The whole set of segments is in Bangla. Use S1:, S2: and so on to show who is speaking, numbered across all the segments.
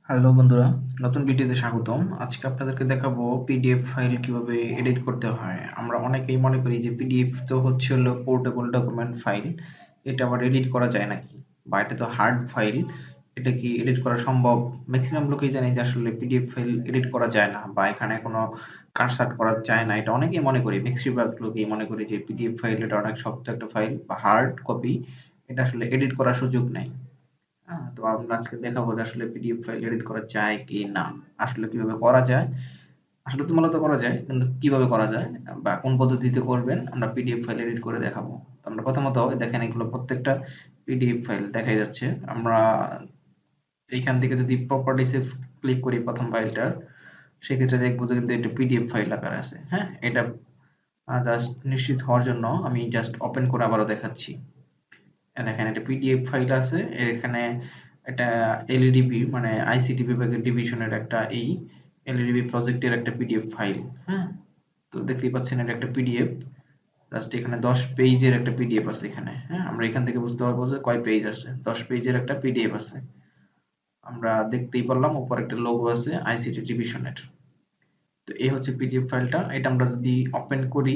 S1: হ্যালো বন্ধুরা, নতুন ভিডিওতে স্বাগতম। আজকে আপনাদেরকে দেখাবো পিডিএফ ফাইল কিভাবে এডিট করতে হয়। আমরা অনেকেই মনে করি যে পিডিএফ তো হলো পোর্টেবল ডকুমেন্ট ফাইল, এটা আবার এডিট করা যায় নাকি, বা এটা তো হার্ড ফাইল, এটা কি এডিট করা সম্ভব? ম্যাক্সিমাম লোকেই জানে যে আসলে পিডিএফ ফাইল এডিট করা যায় না, বা এখানে কোনো কাটছাঁট করা যায় না। এটা অনেকেই মনে করি, বেশিরভাগ লোকেই মনে করি যে পিডিএফ ফাইল এটা অনেক শক্ত একটা ফাইল বা হার্ড কপি, এটা আসলে এডিট করার সুযোগ নেই। তো আমরা আজকে দেখাবো যে আসলে পিডিএফ ফাইল এডিট করা যায় কি না, আসলে কিভাবে করা যায়। আসলে তো মূলত করা যায়, কিন্তু কিভাবে করা যায় বা কোন পদ্ধতিতে করবেন আমরা পিডিএফ ফাইল এডিট করে দেখাবো। তো আমরা প্রথমত দেখেন এগুলো প্রত্যেকটা পিডিএফ ফাইল দেখাই যাচ্ছে। আমরা এইখান থেকে যদি প্রপার্টিসে ক্লিক করি প্রথম ফাইলটার, সেক্ষেত্রে দেখবো যে কিন্তু এটা পিডিএফ ফাইল আকার আছে। হ্যাঁ, এটা জাস্ট নিশ্চিত হওয়ার জন্য আমি জাস্ট ওপেন করে আবারও দেখাচ্ছি। দেখেন এটা পিডিএফ ফাইল আছে, এখানে এটা এলইডিবি মানে আইসিটি বিভাগের ডিভিশনের একটা এলইডিবি প্রজেক্টের একটা পিডিএফ ফাইল। হ্যাঁ, তো দেখতেই পাচ্ছেন এটা একটা পিডিএফ। জাস্ট এখানে 10 পেজের একটা পিডিএফ আছে এখানে। হ্যাঁ, আমরা এখান থেকে বুঝতে পারবো যে কয় পেজ আছে। 10 পেজের একটা পিডিএফ আছে। আমরা দেখতেই পারলাম উপর একটা লোগো আছে আইসিটি ডিভিশনের। তো এই হচ্ছে পিডিএফ ফাইলটা। এটা আমরা যদি ওপেন করি,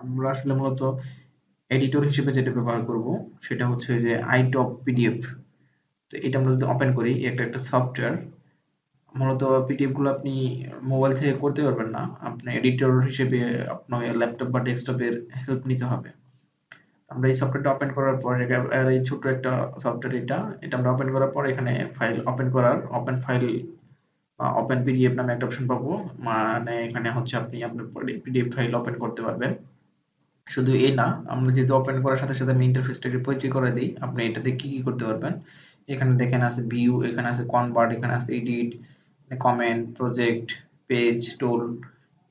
S1: আমরা আসলে মূলত এডিটর হিসেবে যেটা ব্যবহার করব সেটা হচ্ছে যে আইটপ পিডিএফ। তো এটা আমরা যদি ওপেন করি, এটা একটা সফটওয়্যার। মূলত পিডিএফ গুলো আপনি মোবাইল থেকে করতে পারবেন না, আপনি এডিটর হিসেবে আপনার ল্যাপটপ বা ডেস্কটপের হেল্প নিতে হবে। আমরা এই সফটওয়্যারটা ওপেন করার পর এই ছোট্ট একটা সফটওয়্যার, এটা আমরা ওপেন করার পর এখানে ফাইল ওপেন করার ওপেন ফাইল বা ওপেন পিডিএফ নামে একটা অপশন পাবো। মানে এখানে হচ্ছে আপনি আপনার পিডিএফ ফাইল ওপেন করতে পারবেন। শুধু এই না, আমরা যদি ওপেন করার সাথে সাথে আমি ইন্টারফেসটাকে পরিচয় করে দিই, আপনি এটাতে কি কি করতে পারবেন। এখানে দেখেন আছে ভিউ, এখানে আছে কনভার্ট, এখানে আছে এডিট, কমেন্ট, প্রজেক্ট, পেজ, টুল,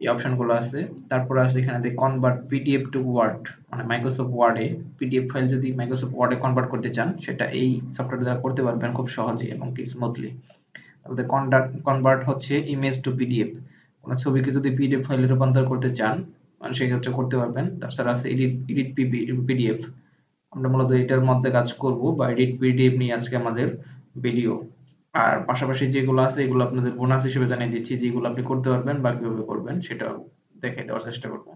S1: এই অপশনগুলো আছে। তারপর আছে এখানে কনভার্ট পিডিএফ টু ওয়ার্ড, মানে মাইক্রোসফট ওয়ার্ডে পিডিএফ ফাইল যদি মাইক্রোসফট ওয়ার্ডে কনভার্ট করতে চান, সেটা এই সফটওয়্যার দ্বারা করতে পারবেন খুব সহজে এবং কি স্মুথলি। তাহলে কনভার্ট হচ্ছে ইমেজ টু পিডিএফ, কোনো ছবিকে যদি পিডিএফ ফাইলে রূপান্তর করতে চান, মানে সেক্ষেত্রে করতে পারবেন। তাছাড়া আছে এডিট পিডিএফ, আমরা মূলত এটার মধ্যে কাজ করব, বা এডিট পিডিএফ নিয়ে আজকে আমাদের ভিডিও। আর পাশাপাশি যেগুলো আছে এগুলো আপনাদের বোনাস হিসেবে জানিয়ে দিচ্ছি, যেগুলো আপনি করতে পারবেন বা কিভাবে করবেন সেটা দেখাই দেওয়ার চেষ্টা করব।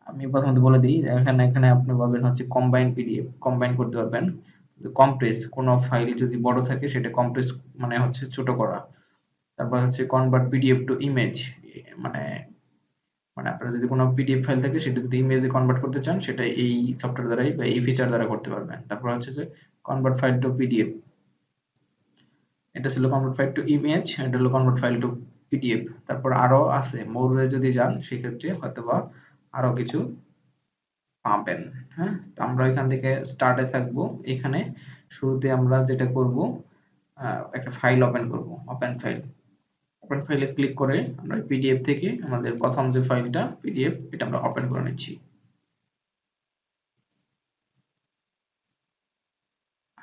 S1: আমি প্রথমত বলে দিই, এখানে এখানে আপনি পাবেন হচ্ছে কম্বাইন পিডিএফ, কম্বাইন করতে পারবেন। কম্প্রেস, কোনো ফাইল যদি বড় থাকে সেটা কম্প্রেস মানে হচ্ছে ছোট করা। তারপর হচ্ছে কনভার্ট পিডিএফ টু ইমেজ, মানে মানে আপনার যদি কোনো পিডিএফ ফাইল থাকে সেটা যদি ইমেজে কনভার্ট করতে চান, সেটা এই সফটওয়্যার দ্বারাই বা এই ফিচার দ্বারা করতে পারবেন। তারপর হচ্ছে যে কনভার্ট ফাইল টু পিডিএফ, এটা ছিল কনভার্ট ফাইল টু ইমেজ, এটা হলো কনভার্ট ফাইল টু পিডিএফ। তারপর আরো আছে, মোরে যদি যান সেক্ষেত্রে হয়তোবা আরো কিছু পাবেন। হ্যাঁ, তো আমরা এখান থেকে স্টার্টে থাকবো। এখানে শুরুতে আমরা যেটা করব, একটা ফাইল ওপেন করব, ওপেন ফাইল। ওপেন ফাইলে ক্লিক করে আমরা পিডিএফ থেকে আমাদের প্রথম যে ফাইলটা পিডিএফ, এটা আমরা ওপেন করে নিচ্ছি।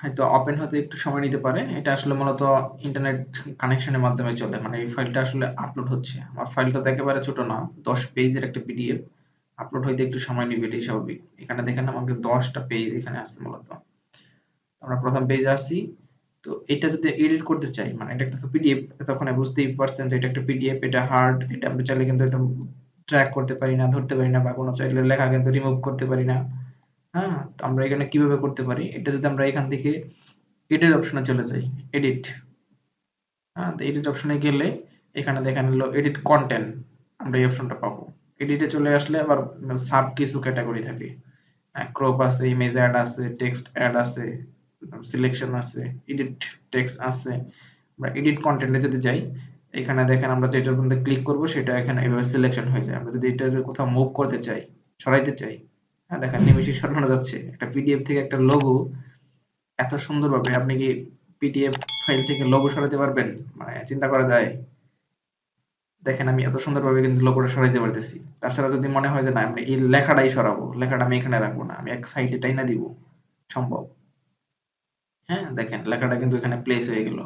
S1: হয়তো ওপেন হতে একটু সময় নিতে পারে, এটা আসলে মূলত ইন্টারনেট কানেকশনের মাধ্যমে চলে, মানে এই ফাইলটা আসলে আপলোড হচ্ছে। আমার ফাইলটা তো একেবারে ছোট না, 10 পেজের একটা পিডিএফ, আপলোড হইতে একটু সময় নেবে, এটাই স্বাভাবিক। এখানে দেখেন আমাকে 10টা পেজ এখানে আছে মূলত। আমরা প্রথম পেজে আসি। তো এটা যদি এডিট করতে চাই, মানে এটা একটা তো পিডিএফ, তখন বুঝতেই পারছেন যে এটা একটা পিডিএফ, এটা হার্ড, এটা আমরা চাইলে কিন্তু এটা ট্র্যাক করতে পারি না, ধরতে পারি না, বা কোনো চাইলে লেখা কিন্তু রিমুভ করতে পারি না। হ্যাঁ, তো আমরা এখানে কিভাবে করতে পারি, এটা যদি আমরা এখান থেকে এডিট অপশনে চলে যাই, এডিট, হ্যাঁ, তো এডিট অপশনে গেলে এখানে দেখেন হলো এডিট কন্টেন্ট, আমরা এই অপশনটা পাবো। এডিটে চলে আসলে আবার সাব কিছু ক্যাটাগরি থাকে, ক্রপ আছে, ইমেজ অ্যাড আছে, টেক্সট অ্যাড আছে, সিলেকশন আছে, এডিট টেক্সট আছে। আমরা এডিট কন্টেন্টে যদি যাই, এখানে দেখেন আমরা যেটার মধ্যে ক্লিক করব সেটা এখানে এইভাবে সিলেকশন হয়ে যায়। আমরা যদি এটার কোথাও মুভ করতে চাই, সরাইতে চাই, হ্যাঁ দেখেন নিমেষে সরানো যাচ্ছে। একটা পিডিএফ থেকে একটা লোগো এত সুন্দরভাবে, আপনি কি পিডিএফ ফাইল থেকে লোগো সরাতে পারবেন? মানে চিন্তা করা যায়। দেখেন আমি এত সুন্দরভাবে কিন্তু লোগোটা সরাইতে পারতেছি। তাছাড়া যদি মনে হয় যে না আমি এই লেখাটাই সরাবো, লেখাটা আমি এখানে রাখবো না, আমি এক সাইডে টাইনা দিব, সম্ভব। হ্যাঁ, দেখেন লেখাটা কিন্তু এখানে প্লেস হয়ে গেল।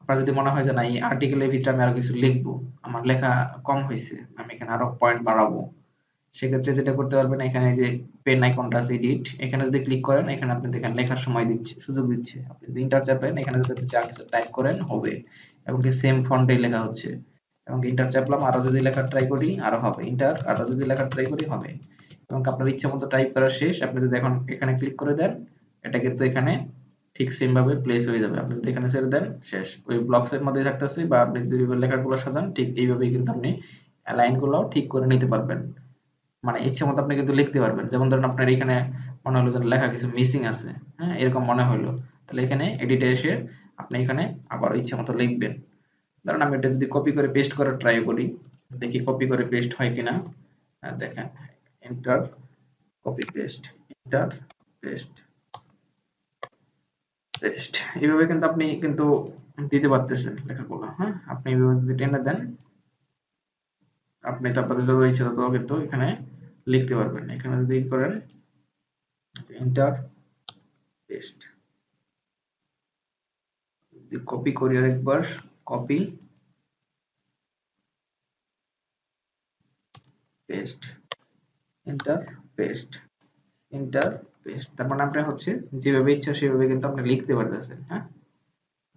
S1: আপনার যদি মনে হয় যে না এই আর্টিকেলের ভিতরে আমি আরো কিছু লিখবো, আমার লেখা কম হয়েছে, আমি এখানে আরো পয়েন্ট বাড়াবো, সেক্ষেত্রে যেটা করতে পারবেন, এখানে যে পেন আইকনটা আছে এডিট, এখানে যদি ক্লিক করেন এখানে আপনি দেখেন লেখার সময় দিচ্ছে, সুযোগ দিচ্ছে। আপনি যদি ইন্টার চাপেন এখানে যদি আপনি যা কিছু টাইপ করেন হবে, এবং কি সেম ফন্টেই লেখা হচ্ছে। এবং ইন্টার চাপলাম, আরো যদি লেখা ট্রাই করি আরো হবে, ইন্টার আরো যদি লেখা ট্রাই করি হবে। এবং আপনার ইচ্ছা মতো টাইপ করা শেষ। আপনি যদি এখন এখানে ক্লিক করে দেন, এটা কিন্তু এখানে ঠিক সেম ভাবে প্লেস হয়ে যাবে। আপনি যদি এখানে ছেড়ে দেন শেষ, ওই ব্লকস এর মধ্যে থাকতেছে। বা আপনি যদি লেখাগুলো সাজান ঠিক এইভাবেই কিন্তু আপনি লাইন গুলো ঠিক করে নিতে পারবেন। মানে ইচ্ছে মতো আপনি কিন্তু লিখতে পারবেন। যেমন ধরেন আপনার এখানে মনে হলো যে লেখা কিছু মিসিং আছে, হ্যাঁ, এরকম মনে হলো, তাহলে এখানে এডিটে এসে আপনি এখানে আবার ইচ্ছে মতো লিখবেন। ধরেন আমি এটা যদি কপি করে পেস্ট করার ট্রাই করি, দেখি কপি করে পেস্ট হয় কিনা। দেখেন, enter, copy paste, enter, paste, paste, এইভাবে কিন্তু আপনি কিন্তু দিতে পারতেছেন লেখাগুলো। হ্যাঁ, আপনি এইভাবে যদি টেনে দেন, আপনি তারপরে যত ইচ্ছা তত কিন্তু এখানে লিখতে পারবেন। এখানে যদি করেন এন্টার, পেস্ট, কপি করি আরেকবার, copy, paste, enter, paste, enter, paste. তার মানে আপনি হচ্ছে যেভাবে ইচ্ছা সেভাবে কিন্তু আপনি লিখতে পারতেছেন। হ্যাঁ,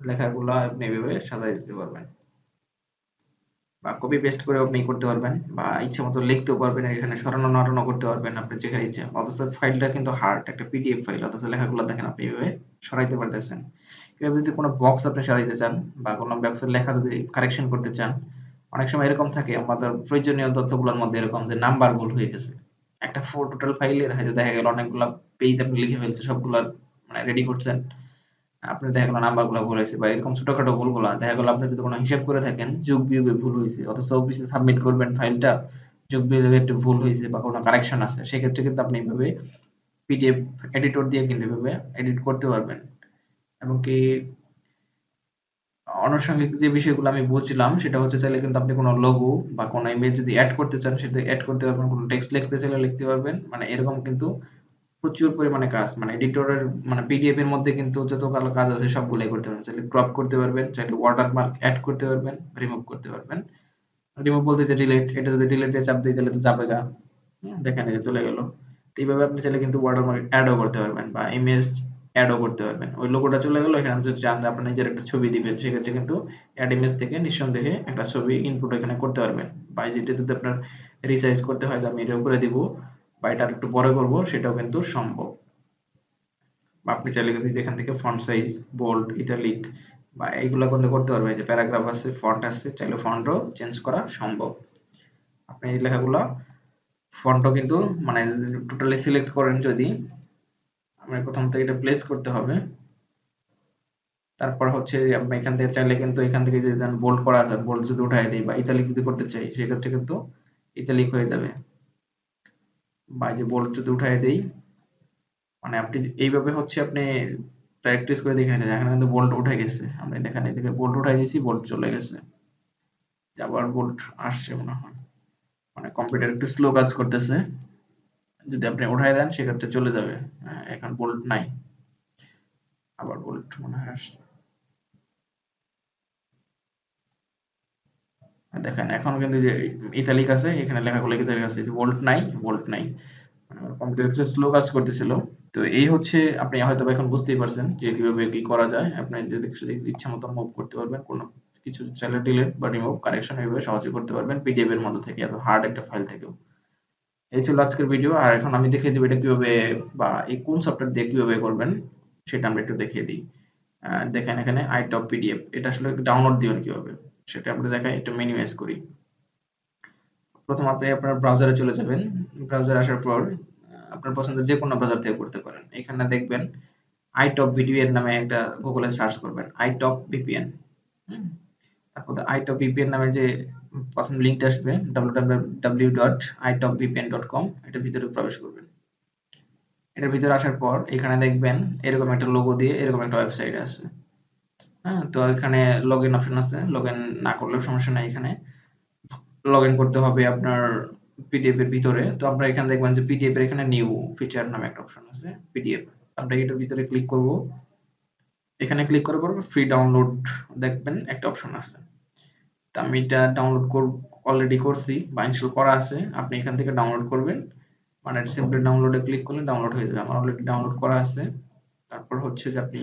S1: লেখাগুলো আপনি এভাবে সাজাই দিতে পারবেন, বা কপি পেস্ট করে আপনি করতে পারবেন, বা ইচ্ছা মতো লিখতেও পারবেন, এখানে সরানো নাড়ানো করতে পারবেন আপনি যেখানে ইচ্ছা। অথচ ফাইলটা কিন্তু হার্ড, একটা পিডিএফ ফাইল, অথচ লেখাগুলো দেখেন আপনি এভাবে সরাইতে পারতেছেন। এভাবে যদি কোনো বক্স আপনি সরাইতে চান, বা কোনো বক্সের লেখা যদি কারেকশন করতে চান, অনেক সময় এরকম থাকে আমাদের প্রয়োজনীয় তথ্যগুলোর মধ্যে এরকম যে নাম্বার ভুল হয়ে গেছে। একটা টোটাল ফাইলের হয়তো দেখা গেল অনেকগুলা পেজ আপনি লিখে ফেলছে, সবগুলা মানে রেডি করছেন, আপনি দেখা গেল নাম্বারগুলো ভুল হয়েছে, বা এরকম ছোটখাটো ভুলগুলা দেখা গেল আপনি যদি কোনো হিসাব করে থাকেন যোগ বিয়োগে ভুল হয়েছে, অথচ অফিসে সাবমিট করবেন ফাইলটা, যোগ বিয়োগে একটু ভুল হয়েছে বা কোনো কারেকশন আছে, সেক্ষেত্রে কিন্তু আপনি এইভাবে পিডিএফ এডিটর দিয়ে কিন্তু এভাবে এডিট করতে পারবেন। এবং কি আনুষঙ্গিক যে বিষয়গুলো আমি বুঝলাম সেটা হচ্ছে, চাইলে কিন্তু আপনি কোনো লোগো বা কোনো ইমেজ যদি অ্যাড করতে চান সেটা অ্যাড করতে পারবেন, কোনো টেক্সট লিখতে চাইলে লিখতে পারবেন। মানে এরকম কিন্তু প্রচুর পরিমাণে কাজ, মানে এডিটরের মানে পিডিএফ এর মধ্যে কিন্তু যত কাজ আছে সবগুলাই করতে পারবেন। চাইলে ক্রপ করতে পারবেন, চাইলে ওয়াটারমার্ক অ্যাড করতে পারবেন, রিমুভ করতে পারবেন। রিমুভ বলতে যে ডিলিট, এটা যদি ডিলিট দিয়ে চাপ দিই তাহলে তো যাবে গা, দেখেন এই যে চলে গেল। তো এইভাবে আপনি চাইলে কিন্তু ওয়াটারমার্ক অ্যাডও করতে পারবেন, বা ইমেজ অ্যাডও করতে পারবেন। ওই লোগোটা চলে গেল, এখানে আপনি যদি চান যে আপনার নিজের একটা ছবি দিবেন, সেক্ষেত্রে কিন্তু অ্যাড ইমেজ থেকে নিঃসন্দেহে একটা ছবি ইনপুট এখানে করতে পারবেন। বা যেটা যদি আপনার রিসাইজ করতে হয় যে আমি এটা উপরে দিব বা এটা একটু বড় করব, সেটাও কিন্তু সম্ভব। বা আপনি চাইলে কিন্তু যেখান থেকে ফন্ট সাইজ, বোল্ড, ইটালিক বা এইগুলা কিন্তু করতে পারবেন। এই যে প্যারাগ্রাফ আছে, ফন্ট আছে, চাইলে ফন্টও চেঞ্জ করা সম্ভব। আপনি এই লেখাগুলো ফন্টও কিন্তু মানে টোটালি সিলেক্ট করেন যদি, আমরা প্রথম থেকে এটা প্লেস করতে হবে। তারপর হচ্ছে আপনি এখান থেকে চাইলে কিন্তু এখান থেকে যদি দেন বোল্ড করা আছে, বোল্ড যদি উঠাই দিই বা ইটালিক যদি করতে চাই, সেক্ষেত্রে কিন্তু ইটালিক হয়ে যাবে। বা এই যে বোল্ড যদি উঠাই দেই, মানে আপনি এইভাবে হচ্ছে আপনি প্র্যাকটিস করে দেখে নিতে, এখানে কিন্তু বোল্ট উঠে গেছে। আমরা দেখেন এই থেকে বোল্ট উঠাই দিয়েছি, বোল্ট চলে গেছে। আবার বোল্ট আসছে মনে হয়, মানে কম্পিউটার একটু স্লো কাজ করতেছে। যদি আপনি উঠাই দেন সেক্ষেত্রে চলে যাবে। এখন বোল্ট নাই, আবার বোল্ট মনে হয় আসছে। দেখেন এখন কিন্তু যে ইতালিক আছে, এখানে লেখাগুলো ইতালিক আছে, বোল্ট নাই, বোল্ট নাই। মানে আমার কম্পিউটার কিছু স্লো কাজ করতেছিল। তো এই হচ্ছে, আপনি হয়তো এখন বুঝতেই পারছেন যে কিভাবে কি করা যায়। আপনি যে ইচ্ছা মতো মুভ করতে পারবেন, কোনো কিছু চাইলে ডিলিট বা রিমুভ কারেকশন এইভাবে সহজে করতে পারবেন পিডিএফ এর মধ্যে থেকে, এত হার্ড একটা ফাইল থেকেও। এই ছিল আজকের ভিডিও। আর এখন আমি দেখিয়ে দিব এটা কিভাবে, বা এই কোন সফটওয়্যার দিয়ে কিভাবে করবেন সেটা আমরা একটু দেখিয়ে দিই। দেখেন এখানে আইটপ পিডিএফ, এটা আসলে ডাউনলোড দিবেন কিভাবে সেটা আমরা দেখাই, একটু মিনিমাইজ করি। প্রথম আপনি আপনার ব্রাউজারে চলে যাবেন। ব্রাউজারে আসার পর আপনার পছন্দের যে কোনো ব্রাউজার থেকে করতে পারেন। এখানে দেখবেন আইটপ ভিপিএন নামে একটা গুগলে সার্চ করবেন, আইটপ ভিপিএন। তারপর আইটপ ভিপিএন নামে যে প্রথম লিঙ্কটা আসবে www.itopvpn.com, এটার ভিতরে প্রবেশ করবেন। এটার ভিতরে আসার পর এখানে দেখবেন এরকম একটা লোগো দিয়ে এরকম একটা ওয়েবসাইট আছে। হ্যাঁ, তো এখানে লগ ইন অপশন আছে, লগ ইন না করলেও সমস্যা নাই। এখানে লগ ইন করতে হবে আপনার পিডিএফ এর ভিতরে। তো আপনারা এখানে দেখবেন যে পিডিএফ এর এখানে নিউ ফিচার নামে একটা অপশন আছে, পিডিএফ। আমরা এটার ভিতরে ক্লিক করব। এখানে ক্লিক করার পর ফ্রি ডাউনলোড দেখবেন একটা অপশন আছে। তো আমি এটা ডাউনলোড অলরেডি করছি বা ইনস্টল করা আছে, আপনি এখান থেকে ডাউনলোড করবেন, মানে সিম্পলি ডাউনলোডে ক্লিক করলে ডাউনলোড হয়ে যাবে। আমার অলরেডি ডাউনলোড করা আছে। তারপর হচ্ছে যে আপনি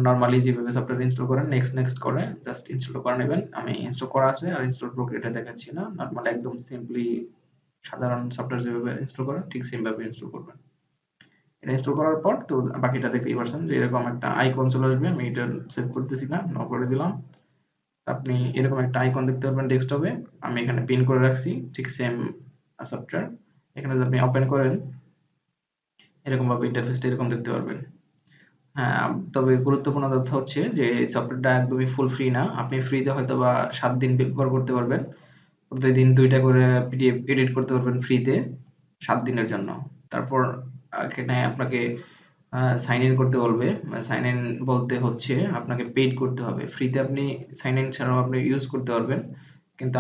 S1: নর্মালি যেভাবে সফটওয়্যার ইনস্টল করেন নেক্সট নেক্সট করে জাস্ট ইনস্টল করে নেবেন। আমি ইনস্টল করা আছে আর ইনস্টল প্রক্রিয়াটা দেখাচ্ছি না, নর্মাল একদম সিম্পলি সাধারণ সফটওয়্যার যেভাবে ইনস্টল করেন ঠিক সেমভাবে ইনস্টল করবেন। এটা ইনস্টল করার পর তো বাকিটা দেখতেই পারছেন যে এরকম একটা আইকন চলে আসবে। আমি এটা সেভ করতেছি না, নো করে দিলাম। আপনি এরকম একটা আইকন দেখতে পারবেন ডেস্কটপে, আমি এখানে পিন করে রাখছি ঠিক সেম সফটওয়্যার। এখানে যদি আপনি ওপেন করেন এরকম ভাবে ইন্টারফেসটা এরকম দেখতে পারবেন। হ্যাঁ, তবে গুরুত্বপূর্ণ তথ্য হচ্ছে যে এই সফটওয়্যারটা একদমই ফুল ফ্রি না। আপনি ফ্রিতে হয়তো বা 7 দিন ব্যবহার করতে পারবেন। প্রতিদিন 2টা করে পিডিএফ এডিট করতে পারবেন ফ্রিতে 7 দিনের জন্য। তারপর এখানে আপনাকে সাইন ইন করতে বলবে। সাইন ইন বলতে হচ্ছে আপনাকে পেইড করতে হবে। ফ্রিতে আপনি সাইন ইন ছাড়াও আপনি ইউজ করতে পারবেন। কিন্তু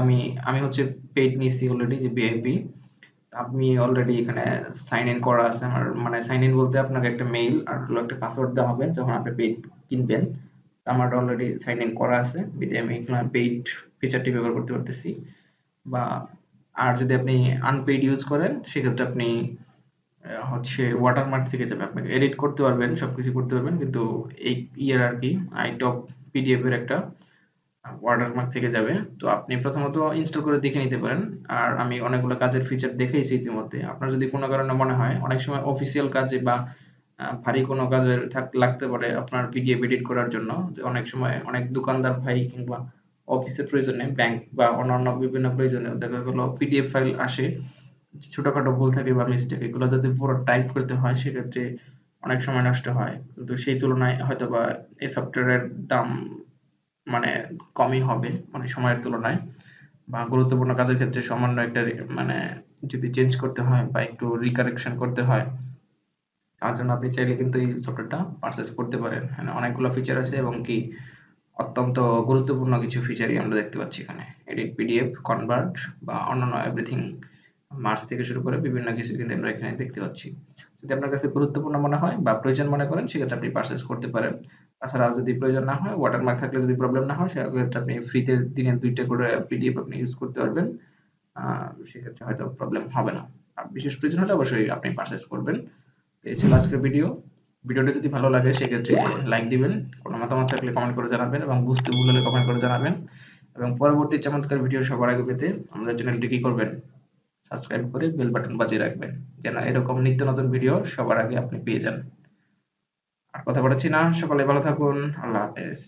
S1: আমি হচ্ছে পেইড নিছি অলরেডি, যে ভিআইপি। আপনি অলরেডি এখানে সাইন ইন করা আছে আমার, মানে সাইন ইন বলতে আপনাকে একটা মেইল আর হলো একটা পাসওয়ার্ড দেওয়া হবে যখন আপনি পেইড কিনবেন। আমার অলরেডি সাইন ইন করা আছে বিধায় আমি এখানে পেইড ফিচারটি ব্যবহার করতে পারতেছি। বা আর যদি আপনি আনপেইড ইউজ করেন সেক্ষেত্রে আপনি হচ্ছে ওয়াটারমার্ক থেকে যাবে, আপনাকে এডিট করতে পারবেন, সবকিছু করতে পারবেন, কিন্তু এই ইয়ের আর কি আইটপ পিডিএফ এর একটা ওয়াটারমার্ক থেকে যাবে। তো আপনি প্রথমত ইনস্টল করে দেখে নিতে পারেন। আর আমি অনেকগুলো কাজের ফিচার দেখেইছি ইতিমধ্যে। আপনার যদি কোনো কারণে মনে হয় অনেক সময় অফিসিয়াল কাজে বা ভারী কোনো কাজে লাগতে পারে আপনার পিডিএফ এডিট করার জন্য, যে অনেক সময় অনেক দোকানদার ভাই কিংবা অফিসের প্রয়োজনে, ব্যাংক বা অন্যান্য বিভিন্ন প্রয়োজনে দেখা গেলো পিডিএফ ফাইল আসে, ছোটখাটো ভুল থাকে বা মিস্টেক, এগুলো যদি পুরো টাইপ করতে হয় সেক্ষেত্রে অনেক সময় নষ্ট হয়। কিন্তু সেই তুলনায় হয়তোবা এই সফটওয়্যারের দাম মানে কমই হবে, মানে সময়ের তুলনায়। বা গুরুত্বপূর্ণ কাজের ক্ষেত্রে সামান্য একটা মানে যদি চেঞ্জ করতে হয় বা একটু রিকারেকশন করতে হয়, তার জন্য আপনি চাইলে কিন্তু এই সফটওয়্যারটা পারচেজ করতে পারেন। এখানে অনেকগুলো ফিচার আছে এবং কি অত্যন্ত গুরুত্বপূর্ণ কিছু ফিচারই আমরা দেখতে পাচ্ছি এখানে। এডিট পিডিএফ, কনভার্ট বা অন্যান্য এভরিথিং, মার্চ থেকে শুরু করে বিভিন্ন কিছু কিন্তু আমরা এখানে দেখতে পাচ্ছি। যদি আপনার কাছে গুরুত্বপূর্ণ মনে হয় বা প্রয়োজন মনে করেন সেক্ষেত্রে আপনি পারচেজ করতে পারেন। তাছাড়াও যদি প্রয়োজন না হয়, ওয়াটারমার্ক থাকলে যদি প্রবলেম না হয় সেক্ষেত্রে আপনি ফ্রিতে দিনে 2টা করে পিডিএফ আপনি ইউজ করতে পারবেন। সেক্ষেত্রে হয়তো প্রবলেম হবে না। আর বিশেষ প্রয়োজন হলে অবশ্যই আপনি পারচেজ করবেন। এই ছিল আজকের ভিডিও। ভিডিওটা যদি ভালো লাগে সেক্ষেত্রে লাইক দিবেন, কোনো মতামত থাকলে কমেন্ট করে জানাবেন এবং বুঝতে ভুল হলে কমেন্ট করে জানাবেন। এবং পরবর্তী চমৎকার ভিডিও সবার আগে পেতে আমাদের চ্যানেলটি কি করবেন, সাবস্ক্রাইব করে বেল বাটন বাজিয়ে রাখবেন, যেন এরকম নিত্য নতুন ভিডিও সবার আগে আপনি পেয়ে যান। আর কথা বলেছি না, সকলে ভালো থাকুন, আল্লাহ হাফেজ।